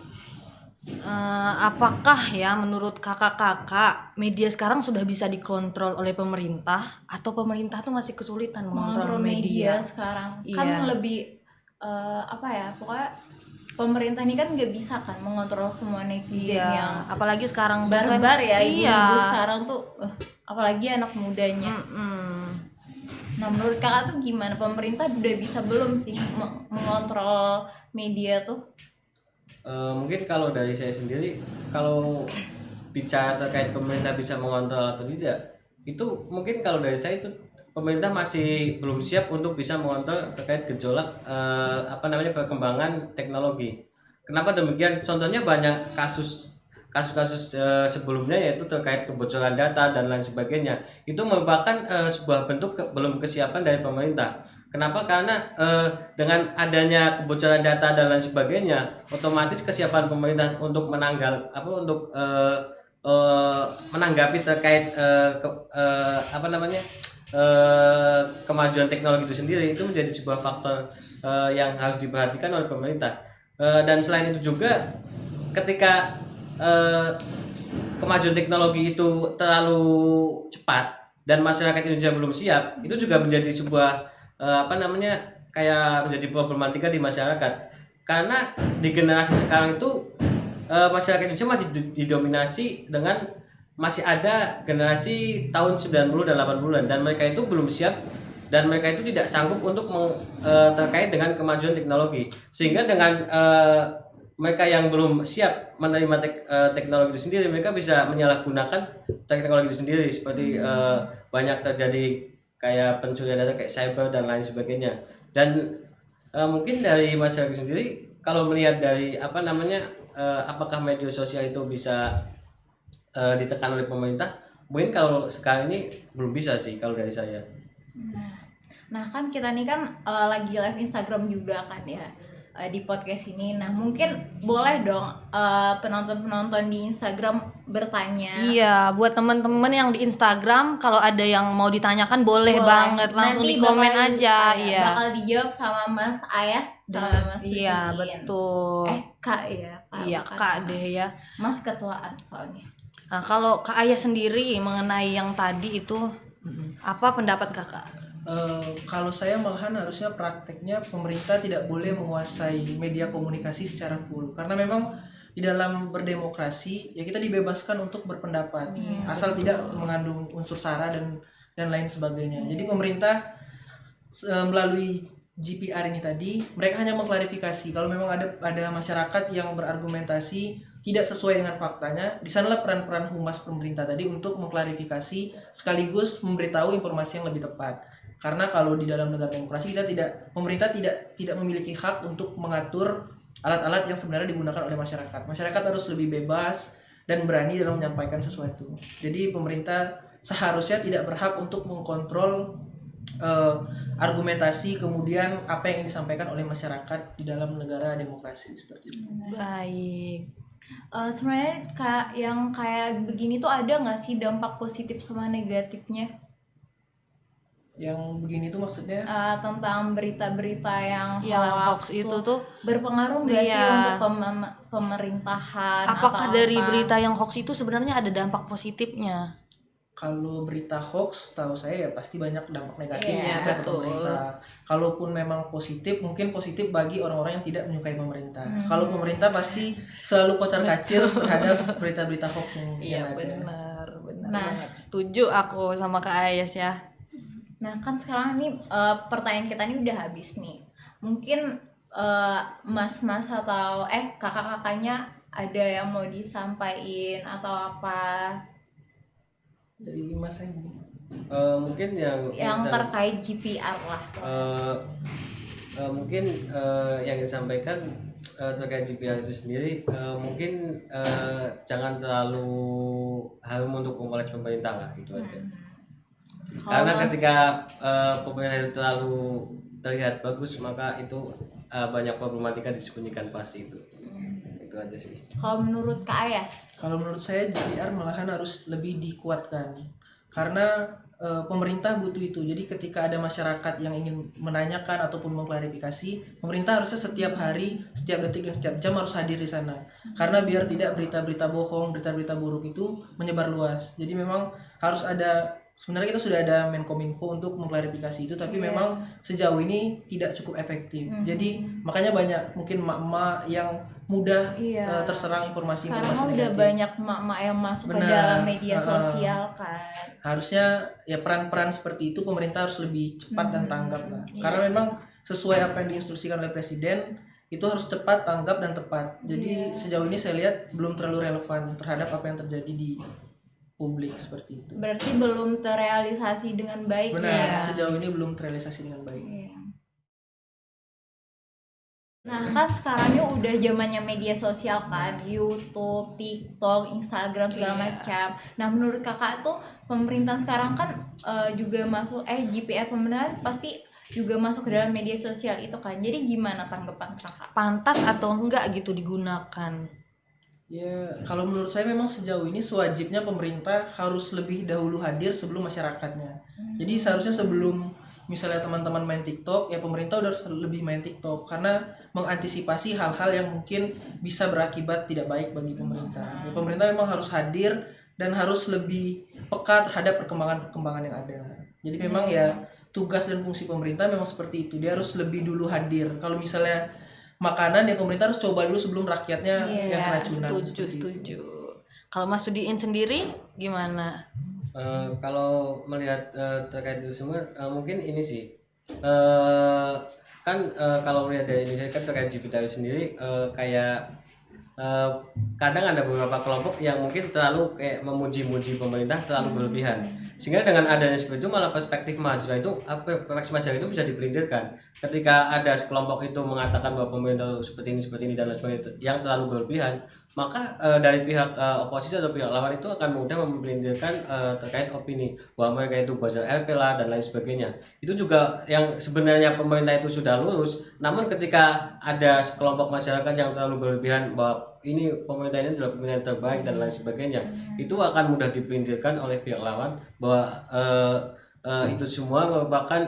S3: Apakah ya menurut kakak-kakak media sekarang sudah bisa dikontrol oleh pemerintah atau pemerintah tuh masih kesulitan mengontrol
S1: Mengontrol media
S3: media?
S1: sekarang
S3: Iya.
S1: kan lebih pokoknya pemerintah ini kan nggak bisa kan mengontrol semua netizen
S3: Iya,
S1: yang
S3: apalagi sekarang
S1: barbar ya ibu-ibu
S3: Iya.
S1: sekarang tuh apalagi anak mudanya. Nah, menurut kakak tuh gimana, pemerintah udah bisa belum sih mengontrol media tuh?
S5: Mungkin kalau dari saya sendiri, kalau bicara terkait pemerintah bisa mengontrol atau tidak, itu mungkin kalau dari saya itu pemerintah masih belum siap untuk bisa mengontrol terkait gejolak perkembangan teknologi. Kenapa demikian? Contohnya banyak kasus sebelumnya, yaitu terkait kebocoran data dan lain sebagainya. Itu merupakan sebuah bentuk belum kesiapan dari pemerintah. Kenapa? Karena dengan adanya kebocoran data dan lain sebagainya, otomatis kesiapan pemerintah untuk menanggapi terkait kemajuan teknologi itu sendiri itu menjadi sebuah faktor yang harus diperhatikan oleh pemerintah. Dan selain itu juga ketika kemajuan teknologi itu terlalu cepat dan masyarakat Indonesia belum siap, itu juga menjadi sebuah menjadi problematika di masyarakat. Karena di generasi sekarang itu masyarakat Indonesia masih didominasi dengan masih ada generasi tahun 90 dan 80-an, dan mereka itu belum siap dan mereka itu tidak sanggup untuk terkait dengan kemajuan teknologi. Sehingga dengan mereka yang belum siap menerima teknologi itu sendiri, mereka bisa menyalahgunakan teknologi itu sendiri, seperti banyak terjadi kayak pencurian data kayak cyber dan lain sebagainya. Dan mungkin dari masyarakat sendiri kalau melihat dari apa namanya apakah media sosial itu bisa ditekan oleh pemerintah, mungkin kalau sekarang ini belum bisa sih kalau dari saya.
S1: Nah kan kita nih kan lagi live Instagram juga kan ya di podcast ini. Nah mungkin boleh dong penonton-penonton di Instagram bertanya.
S3: Iya, buat teman-teman yang di Instagram kalau ada yang mau ditanyakan boleh banget langsung
S1: Nanti
S3: di komen
S1: bakal
S3: aja. Iya.
S1: Bakal dijawab sama Mas Ayas sama Mas Sudin.
S3: Iya, betul.
S1: Kak ya.
S3: Iya,
S1: bukan
S3: Kak
S1: Mas.
S3: deh ya.
S1: Mas ketuaan soalnya.
S3: Nah, kalau Kak Ayah sendiri mengenai yang tadi itu apa pendapat Kakak?
S4: Kalau saya malahan harusnya prakteknya pemerintah tidak boleh menguasai media komunikasi secara full, karena memang di dalam berdemokrasi ya kita dibebaskan untuk berpendapat asal tidak mengandung unsur sara dan lain sebagainya. Jadi pemerintah melalui GPR ini tadi mereka hanya mengklarifikasi kalau memang ada masyarakat yang berargumentasi tidak sesuai dengan faktanya, di sanalah peran-peran humas pemerintah tadi untuk mengklarifikasi sekaligus memberitahu informasi yang lebih tepat. Karena kalau di dalam negara demokrasi pemerintah tidak memiliki hak untuk mengatur alat-alat yang sebenarnya digunakan oleh masyarakat. Masyarakat harus lebih bebas dan berani dalam menyampaikan sesuatu. Jadi pemerintah seharusnya tidak berhak untuk mengkontrol argumentasi kemudian apa yang disampaikan oleh masyarakat di dalam negara demokrasi seperti itu.
S3: Baik.
S1: Sebenarnya yang kayak begini tuh ada nggak sih dampak positif sama negatifnya?
S4: Yang begini tuh maksudnya
S1: Tentang berita-berita yang
S3: Hoax itu tuh
S1: berpengaruh nggak sih
S3: iya.
S1: untuk pemerintahan?
S3: Apakah
S1: atau
S3: dari
S1: apa?
S3: berita yang hoax itu sebenarnya ada dampak positifnya?
S4: kalau berita hoax tahu saya ya pasti banyak dampak negatif
S1: Iya,
S4: ke
S3: betul.
S4: pemerintah. Kalaupun memang positif, mungkin positif bagi orang-orang yang tidak menyukai pemerintah. Kalau pemerintah pasti selalu kocar-kacir terhadap berita-berita hoax yang ada.
S3: benar
S1: Nah.
S3: banget. Setuju aku sama Kak Ayas ya.
S1: Nah kan sekarang nih pertanyaan kita nih udah habis nih. Mungkin mas-mas atau kakak-kakaknya ada yang mau disampaikan atau apa
S4: Dari Mas Hendi.
S5: Mungkin yang
S1: terkait GPR lah.
S5: mungkin yang disampaikan terkait GPR itu sendiri, mungkin jangan terlalu harum untuk memoles pemerintah lah, itu aja. Karena ketika pemerintah itu terlalu terlihat bagus, maka itu banyak problematika disembunyikan pasti itu. Itu aja sih.
S1: Kalau menurut Kak Ayas?
S4: Kalau menurut saya GPR malahan harus lebih dikuatkan karena pemerintah butuh itu. Jadi ketika ada masyarakat yang ingin menanyakan ataupun mengklarifikasi, pemerintah harusnya setiap hari, setiap detik dan setiap jam harus hadir di sana. Karena biar tidak berita-berita bohong, berita-berita buruk itu menyebar luas. Jadi memang harus ada, sebenarnya kita sudah ada Menkominfo untuk mengklarifikasi itu, tapi memang sejauh ini tidak cukup efektif. Jadi makanya banyak mungkin emak-emak yang mudah terserang informasi-informasi
S1: Karena
S4: negatif.
S1: udah banyak emak-emak yang masuk ke
S4: Benar.
S1: dalam media sosial kan.
S4: Harusnya ya peran-peran seperti itu pemerintah harus lebih cepat dan tanggap lah. Karena memang sesuai apa yang diinstruksikan oleh presiden itu harus cepat, tanggap dan tepat. Jadi sejauh ini saya lihat belum terlalu relevan terhadap apa yang terjadi di publik seperti itu.
S1: Berarti belum terrealisasi dengan baik.
S4: Benar,
S1: ya.
S4: sejauh ini belum terrealisasi dengan baik.
S1: Iya. Nah kan sekarang ini udah zamannya media sosial kan, YouTube, TikTok, Instagram segala macam. Nah menurut kakak tuh pemerintahan sekarang kan juga masuk GPR pemerintahan pasti juga masuk ke dalam media sosial itu kan. Jadi gimana tanggapan kakak?
S3: Pantas atau enggak gitu digunakan?
S4: Ya, kalau menurut saya memang sejauh ini sewajibnya pemerintah harus lebih dahulu hadir sebelum masyarakatnya. Jadi seharusnya sebelum misalnya teman-teman main TikTok, ya pemerintah udah harus lebih main TikTok karena mengantisipasi hal-hal yang mungkin bisa berakibat tidak baik bagi pemerintah. Ya, pemerintah memang harus hadir dan harus lebih peka terhadap perkembangan-perkembangan yang ada. Jadi memang ya tugas dan fungsi pemerintah memang seperti itu. Dia harus lebih dulu hadir. Kalau misalnya makanan ya pemerintah harus coba dulu sebelum rakyatnya yang keracunan.
S3: Setuju. Kalau Mas Sudiin sendiri gimana?
S5: Kalau melihat terkait itu semua, mungkin ini sih kan kalau melihat dari Indonesia kan terkait GPR sendiri, kayak eh, kadang ada beberapa kelompok yang mungkin terlalu kayak memuji-muji pemerintah terlalu berlebihan, sehingga dengan adanya seperti itu malah perspektif mahasiswa itu perspektif mahasiswa itu bisa dipelintirkan ketika ada sekelompok itu mengatakan bahwa pemerintah seperti ini dan lain sebagainya yang terlalu berlebihan, maka dari pihak oposisi atau pihak lawan itu akan mudah memelintirkan terkait opini bahwa mereka itu buzzer RP lah dan lain sebagainya. Itu juga yang sebenarnya pemerintah itu sudah lurus, namun ketika ada sekelompok masyarakat yang terlalu berlebihan bahwa ini pemerintah ini adalah pemerintahan terbaik dan lain sebagainya, itu akan mudah dipelintirkan oleh pihak lawan bahwa itu semua merupakan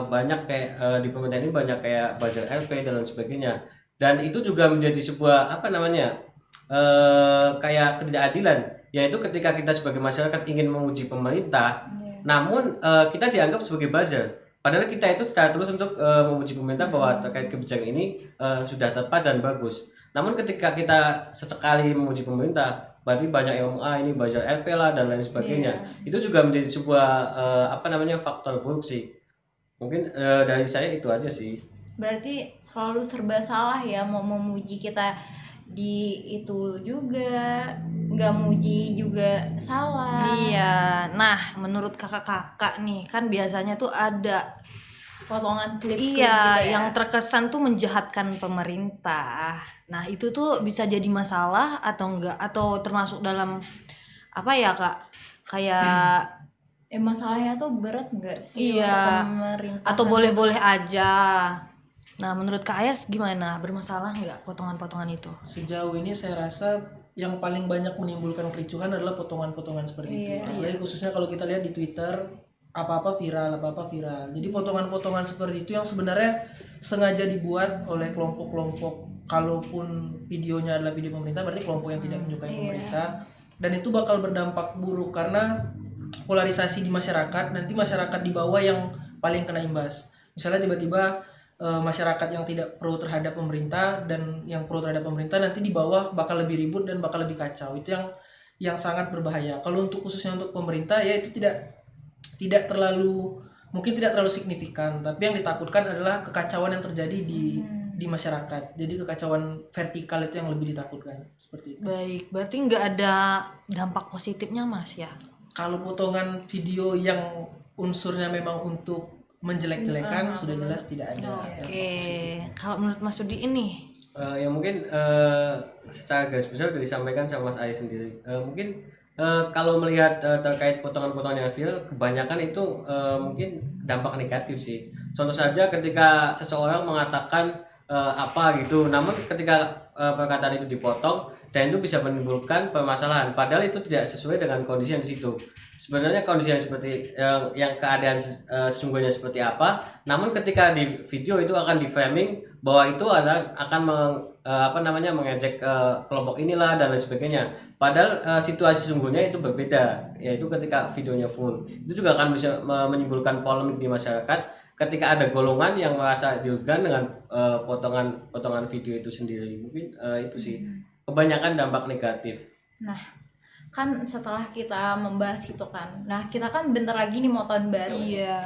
S5: banyak kayak di pemerintah ini banyak kayak buzzer RP dan lain sebagainya, dan itu juga menjadi sebuah apa namanya kayak ketidakadilan, yaitu ketika kita sebagai masyarakat ingin memuji pemerintah, namun kita dianggap sebagai buzzer. Padahal kita itu secara terus untuk memuji pemerintah bahwa terkait kebijakan ini sudah tepat dan bagus. Namun ketika kita sesekali memuji pemerintah, berarti banyak yang ngomong ini buzzer RP lah dan lain sebagainya. Itu juga menjadi sebuah apa namanya faktor buruk sih. Mungkin dari saya itu aja sih.
S1: Berarti selalu serba salah ya, mau memuji kita di itu juga, nggak muji juga salah.
S3: Iya. Nah, menurut kakak-kakak nih, kan biasanya tuh ada
S1: Potongan klip
S3: iya
S1: gitu ya.
S3: yang terkesan tuh menjahatkan pemerintah. Nah, itu tuh bisa jadi masalah atau enggak, atau termasuk dalam apa ya, Kak? Kayak
S1: Masalahnya tuh berat nggak sih
S3: Iya.
S1: untuk pemerintah?
S3: atau boleh-boleh aja. Nah, menurut Kak Ayas gimana? Bermasalah nggak potongan-potongan itu?
S4: Sejauh ini saya rasa yang paling banyak menimbulkan kericuhan adalah potongan-potongan seperti itu. Apalagi khususnya kalau kita lihat di Twitter, apa-apa viral. Jadi potongan-potongan seperti itu yang sebenarnya sengaja dibuat oleh kelompok-kelompok, kalaupun videonya adalah video pemerintah, berarti kelompok yang tidak menyukai pemerintah. Dan itu bakal berdampak buruk karena polarisasi di masyarakat, nanti masyarakat di bawah yang paling kena imbas. Misalnya tiba-tiba masyarakat yang tidak pro terhadap pemerintah dan yang pro terhadap pemerintah nanti di bawah bakal lebih ribut dan bakal lebih kacau. Itu yang sangat berbahaya. Kalau untuk khususnya untuk pemerintah ya itu tidak terlalu signifikan, tapi yang ditakutkan adalah kekacauan yang terjadi di masyarakat. Jadi kekacauan vertikal itu yang lebih ditakutkan seperti itu.
S3: Baik, berarti nggak ada dampak positifnya, Mas ya?
S4: Kalau potongan video yang unsurnya memang untuk menjelek-jelekan sudah jelas tidak ada.
S3: Oke, kalau menurut Mas Sudi ini,
S5: Ya mungkin secara garis besar sudah disampaikan sama Mas Ayas sendiri. Mungkin kalau melihat terkait potongan-potongan yang viral, kebanyakan itu mungkin dampak negatif sih. Contoh saja ketika seseorang mengatakan apa gitu, namun ketika perkataan itu dipotong dan itu bisa menimbulkan permasalahan, padahal itu tidak sesuai dengan kondisi yang di situ. Sebenarnya kondisi yang seperti yang keadaan sesungguhnya seperti apa, namun ketika di video itu akan di framing bahwa itu akan mengejek kelompok inilah dan lain sebagainya. Padahal situasi sesungguhnya itu berbeda, yaitu ketika videonya full. Itu juga akan bisa menimbulkan polemik di masyarakat ketika ada golongan yang merasa dirugikan dengan potongan video itu sendiri. Mungkin itu sih kebanyakan dampak negatif.
S1: Nah, kan setelah kita membahas itu kan, nah kita kan bentar lagi nih mau tahun baru.
S3: iya,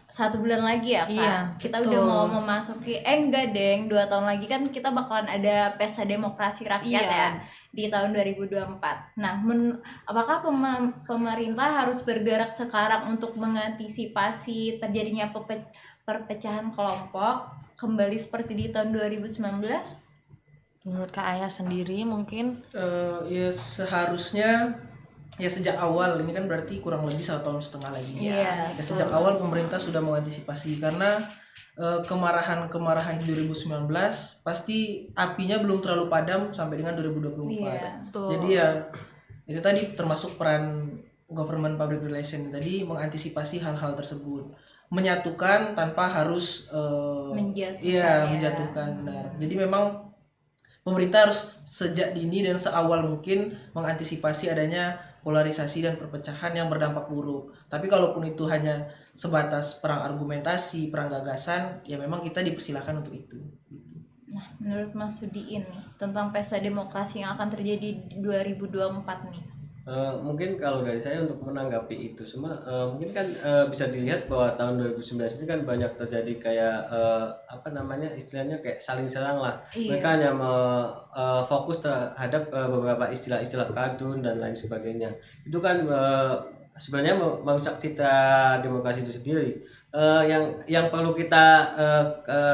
S1: 1 bulan lagi ya Kak.
S3: Iya,
S1: Kita
S3: betul.
S1: udah mau memasuki enggak deng, 2 tahun lagi kan kita bakalan ada pesta demokrasi rakyat
S3: Iya.
S1: ya di tahun 2024. Nah, apakah pemerintah harus bergerak sekarang untuk mengantisipasi terjadinya perpecahan kelompok kembali seperti di tahun 2019?
S3: menurut Kak Ayas sendiri mungkin
S4: Ya seharusnya ya sejak awal, ini kan berarti kurang lebih 1,5 tahun lagi.
S1: Iya,
S4: Ya, sejak awal pemerintah sudah mengantisipasi karena kemarahan-kemarahan di 2019 pasti apinya belum terlalu padam sampai dengan 2024.
S1: Iya.
S3: Betul.
S4: Jadi ya itu tadi termasuk peran government public relation tadi mengantisipasi hal-hal tersebut, menyatukan tanpa harus
S1: Menjatuhkan,
S4: iya
S1: ya.
S4: menjatuhkan, benar. Jadi memang pemerintah harus sejak dini dan seawal mungkin mengantisipasi adanya polarisasi dan perpecahan yang berdampak buruk. Tapi kalaupun itu hanya sebatas perang argumentasi, perang gagasan, ya memang kita dipersilakan untuk itu.
S1: Nah, menurut Mas Sudi ini tentang pesta demokrasi yang akan terjadi di 2024 nih.
S5: Mungkin kalau dari saya untuk menanggapi itu semua, mungkin kan bisa dilihat bahwa tahun 2019 ini kan banyak terjadi kayak apa namanya istilahnya kayak saling serang lah.
S1: Iya.
S5: Mereka hanya fokus terhadap beberapa istilah-istilah kadun dan lain sebagainya. Itu kan sebenarnya merusak citra demokrasi itu sendiri. Yang perlu kita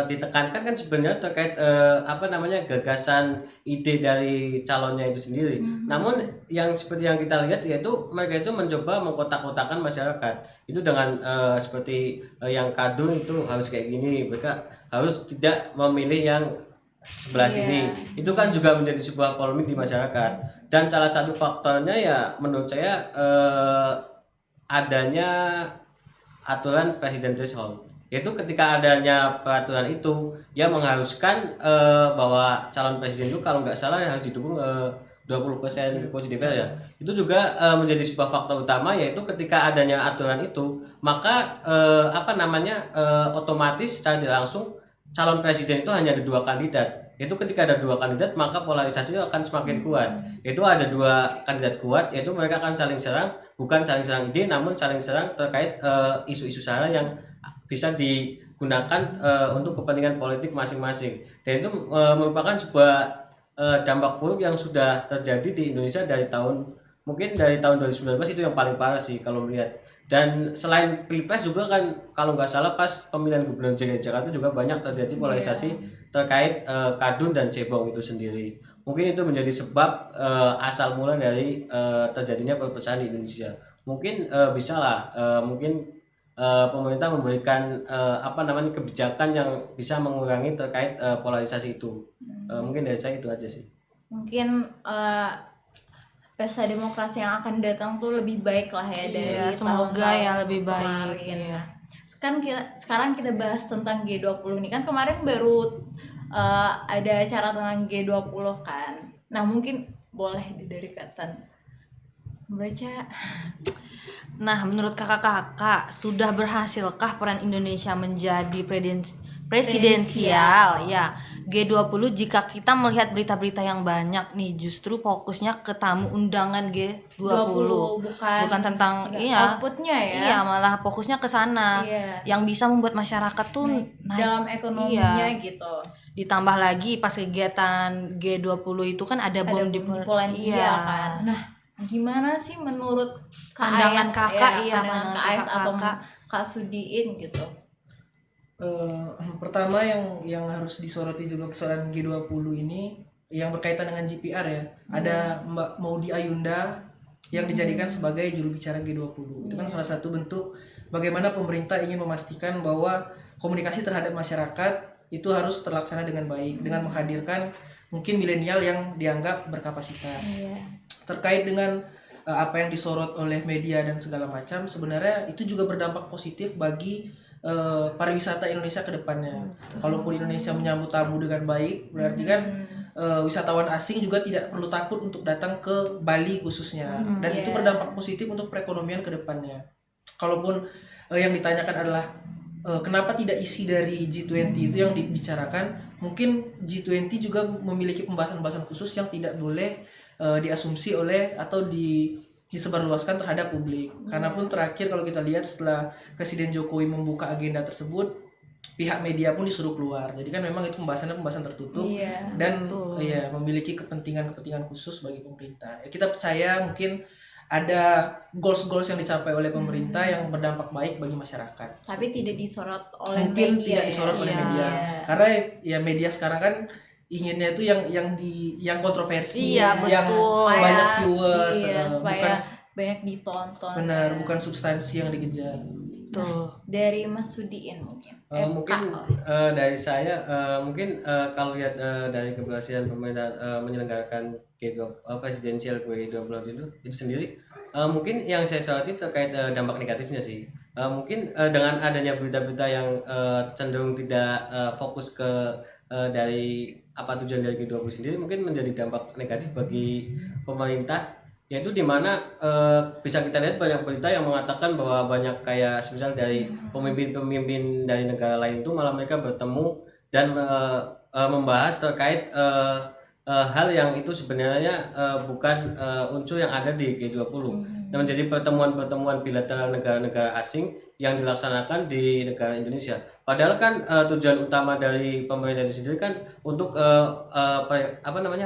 S5: ditekankan kan sebenarnya terkait apa namanya gagasan ide dari calonnya itu sendiri. Namun yang seperti yang kita lihat yaitu mereka itu mencoba mengkotak-kotakan masyarakat itu dengan seperti yang kadun itu harus kayak gini, mereka harus tidak memilih yang sebelah sini. Itu kan juga menjadi sebuah polemik di masyarakat. Dan salah satu faktornya ya menurut saya adanya aturan presiden threshold, yaitu ketika adanya peraturan itu ya mengharuskan bahwa calon presiden itu kalau nggak salah harus didukung 20% kursi DPR ya. Itu juga menjadi sebuah faktor utama, yaitu ketika adanya aturan itu maka apa namanya otomatis secara tidak langsung calon presiden itu hanya ada 2 kandidat. Itu ketika ada 2 kandidat maka polarisasi itu akan semakin kuat. Itu ada 2 kandidat kuat, yaitu mereka akan saling serang, bukan saling serang ide namun saling serang terkait isu-isu sara yang bisa digunakan untuk kepentingan politik masing-masing. Dan itu merupakan sebuah dampak buruk yang sudah terjadi di Indonesia mungkin dari tahun 2019 itu yang paling parah sih kalau melihat. Dan selain Pilpres juga kan kalau nggak salah pas pemilihan gubernur DKI Jakarta juga banyak terjadi polarisasi terkait kadun dan cebong itu sendiri. Mungkin itu menjadi sebab asal mula dari terjadinya perpecahan di Indonesia. Mungkin bisa lah, mungkin pemerintah memberikan apa namanya kebijakan yang bisa mengurangi terkait polarisasi itu. Mungkin dari saya itu aja sih.
S1: Mungkin pesta demokrasi yang akan datang tuh lebih baik lah ya dari
S3: Iya, semoga
S1: tahun-tahun
S3: ya lebih baik.
S1: kemarin.
S3: Iya.
S1: Kan sekarang kita bahas tentang G20 nih, kan kemarin baru ada acara tentang G20 kan. Nah mungkin boleh dari Katan baca.
S3: Nah, menurut kakak-kakak, sudah berhasilkah peran Indonesia menjadi presidensial ya G20 jika kita melihat berita-berita yang banyak nih justru fokusnya ke tamu undangan G20 bukan tentang
S1: outputnya ya.
S3: Iya, malah fokusnya ke sana.
S1: Iya.
S3: Yang bisa membuat masyarakat tuh naik
S1: dalam ekonominya gitu.
S3: Ditambah lagi pas kegiatan G20 itu kan ada bom di
S1: Polandia kan. Nah, gimana sih menurut
S3: Pandangan
S1: AS,
S3: kakak, iya,
S1: pandangan
S3: pandangan
S1: Kak AS atau
S3: kakak.
S1: Kak Sudiin gitu?
S4: Pertama yang harus disoroti juga persoalan G20 ini yang berkaitan dengan GPR ya. Ada Mbak Maudy Ayunda yang dijadikan sebagai juru bicara G20. Itu kan salah satu bentuk bagaimana pemerintah ingin memastikan bahwa komunikasi terhadap masyarakat itu harus terlaksana dengan baik dengan menghadirkan mungkin milenial yang dianggap berkapasitas. Terkait dengan apa yang disorot oleh media dan segala macam, sebenarnya itu juga berdampak positif bagi pariwisata Indonesia ke depannya. Kalaupun Indonesia menyambut tamu dengan baik, berarti kan wisatawan asing juga tidak perlu takut untuk datang ke Bali khususnya. Dan itu berdampak positif untuk perekonomian ke depannya. Kalaupun yang ditanyakan adalah kenapa tidak isi dari G20 itu yang dibicarakan, mungkin G20 juga memiliki pembahasan-pembahasan khusus yang tidak boleh diasumsi oleh atau disebarluaskan terhadap publik. Karena pun terakhir kalau kita lihat setelah Presiden Jokowi membuka agenda tersebut, pihak media pun disuruh keluar. Jadi kan memang itu pembahasan tertutup dan memiliki kepentingan khusus bagi pemerintah. Kita percaya mungkin ada goals yang dicapai oleh pemerintah yang berdampak baik bagi masyarakat.
S1: Tapi tidak disorot oleh
S4: mungkin
S1: media.
S4: Tidak disorot oleh media. Karena ya media sekarang kan inginnya itu yang kontroversi, yang banyak viewers,
S1: supaya banyak ditonton.
S4: Benar, bukan substansi yang dikejar.
S1: Dari Mas Sudiin mungkin.
S5: Dari saya mungkin kalau lihat dari keberhasilan pemerintah menyelenggarakan presidensial G20 itu sendiri, mungkin yang saya soroti terkait dampak negatifnya sih. Mungkin dengan adanya berita-berita yang cenderung tidak fokus ke dari apa tujuan dari G20 sendiri, mungkin menjadi dampak negatif bagi pemerintah, yaitu dimana bisa kita lihat banyak berita yang mengatakan bahwa banyak kayak misal dari pemimpin-pemimpin dari negara lain itu malah mereka bertemu dan membahas terkait hal yang itu sebenarnya bukan unsur yang ada di G20 dan menjadi pertemuan-pertemuan bilateral negara-negara asing yang dilaksanakan di negara Indonesia. Padahal kan tujuan utama dari pemerintah itu sendiri kan untuk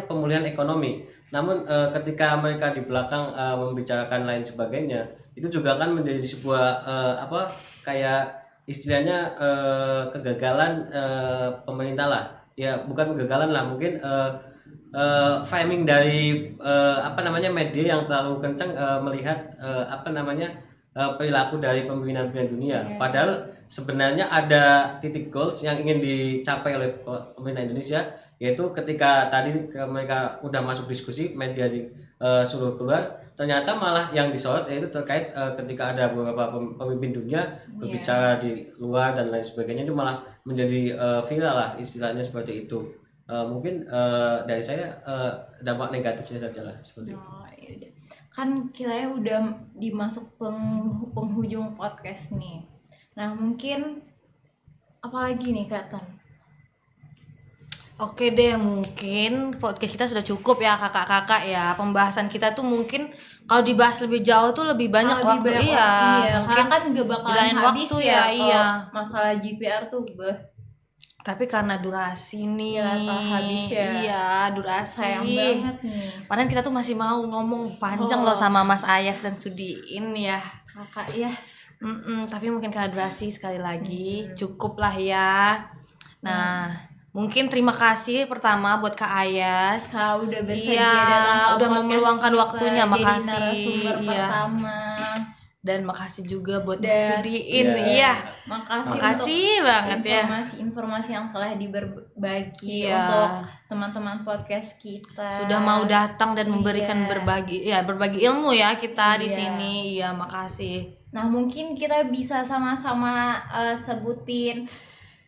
S5: pemulihan ekonomi. Namun ketika mereka di belakang membicarakan lain sebagainya, itu juga kan menjadi sebuah kayak istilahnya kegagalan pemerintah lah. Ya bukan kegagalan lah, mungkin framing dari media yang terlalu kencang melihat perilaku dari pimpinan-pimpinan dunia. Padahal sebenarnya ada titik goals yang ingin dicapai oleh pemerintah Indonesia, yaitu ketika tadi mereka udah masuk diskusi media di suruh keluar, ternyata malah yang disorot yaitu terkait ketika ada beberapa pemimpin dunia berbicara di luar dan lain sebagainya, itu malah menjadi viral lah istilahnya seperti itu. Mungkin dari saya dampak negatifnya saja lah seperti itu.
S1: Yaudah. Kan kita udah dimasuk penghujung podcast nih. Nah mungkin apalagi nih Katan?
S3: Oke deh, mungkin podcast kita sudah cukup ya kakak-kakak ya. Pembahasan kita tuh mungkin kalau dibahas lebih jauh tuh lebih banyak waktu.
S1: Iya,
S3: Mungkin
S1: kan gak bakalan
S3: lain
S1: habis
S3: waktu
S1: ya.
S3: iya.
S1: Masalah GPR tuh
S3: Tapi karena durasi nih,
S1: tak habis ya.
S3: Iya, durasi.
S1: sayang banget nih.
S3: Padahal kita tuh masih mau ngomong panjang loh sama Mas Ayas dan Sudiin ya.
S1: Kakak ya.
S3: Tapi mungkin karena durasi sekali lagi cukup lah ya. Nah, mungkin terima kasih pertama buat Kak Ayas.
S1: Kak udah bersedia
S3: Iya,
S1: datang ke
S3: udah
S1: podcast
S3: meluangkan
S1: kita,
S3: waktunya,
S1: jadi
S3: makasih.
S1: narasumber
S3: Iya.
S1: pertama.
S3: Dan makasih juga buat
S1: Dan-
S3: Mas Sudiin. Iya.
S1: Makasih
S3: banget
S1: untuk
S3: ya.
S1: informasi-informasi yang telah diberbagi
S3: Iya.
S1: untuk teman-teman podcast kita.
S3: Sudah mau datang dan memberikan
S1: Iya.
S3: berbagi ilmu ya kita di
S1: Iya.
S3: sini. Iya, makasih.
S1: Nah mungkin kita bisa sama-sama sebutin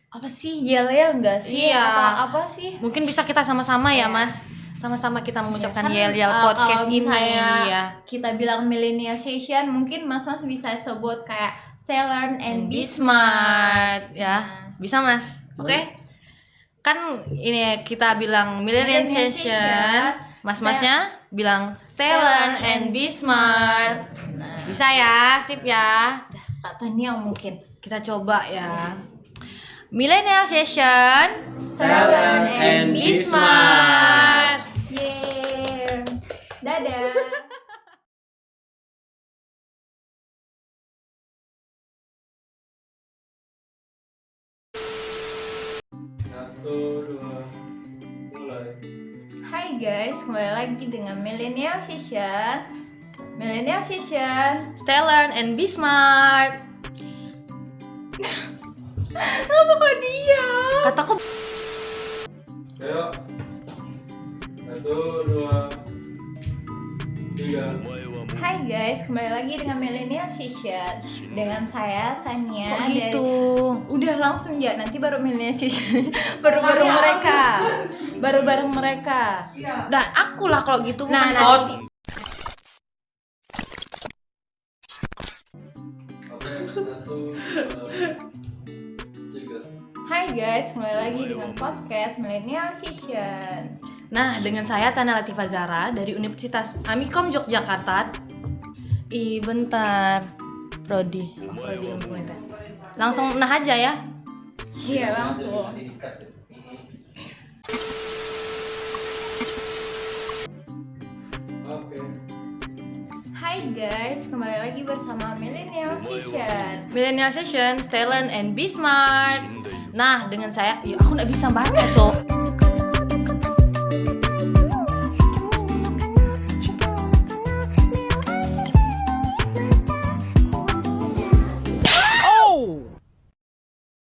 S1: apa sih, yel-yel nggak sih?
S3: Iya.
S1: Atau apa sih?
S3: Mungkin bisa kita sama-sama ya, Mas. Sama-sama kita mengucapkan
S1: Kan,
S3: yel-yel podcast
S1: kalau
S3: ini
S1: misalnya
S3: ya.
S1: kita bilang millennial session, mungkin mas-mas bisa sebut kayak Stay Learn and
S3: Be
S1: Be
S3: smart ya.
S1: Nah.
S3: Bisa, Mas? Oke. Kan ini kita bilang millennial
S1: Millennial
S3: session.
S1: session.
S3: Mas-masnya bilang Stay Learn and Be smart.
S1: Nah,
S3: Bisa ya, sip ya.
S1: Kak Tania mungkin.
S3: Kita coba ya. Millennial session.
S1: Stay Learn and
S3: Be smart.
S1: Yeay. Dadah.
S5: Satu, dua, mulai.
S1: Hai guys, kembali lagi dengan Millennial Session. Millennial Session.
S3: Stay Learn and Be smart.
S1: Apa kok diam?
S3: Kataku
S5: Ayo. Satu, dua, tiga.
S1: Hai guys, kembali lagi dengan Millennial Session. Dengan saya Sania.
S3: kok gitu.
S1: Udah langsung ya, nanti baru Millennial Session. baru mereka. Baru bareng mereka.
S3: Nah, aku lah kalau gitu
S1: Nah,
S3: bukan
S1: nanti.
S5: Oke, satu, dua, tiga.
S1: Hai guys, kembali lagi dengan podcast Millennial Session.
S3: Nah, dengan saya Tana Latifah Zara dari Universitas Amikom Yogyakarta. Bentar. Prodi. Prodi Ilmu Pengetahuan. Langsung nah aja ya.
S1: Iya, langsung.
S5: Oke.
S1: Hai guys, kembali lagi bersama Millennial Session.
S3: Millennial Session, Stay Learn and Be smart. Nah, dengan saya, ya aku nggak bisa baca, Cok.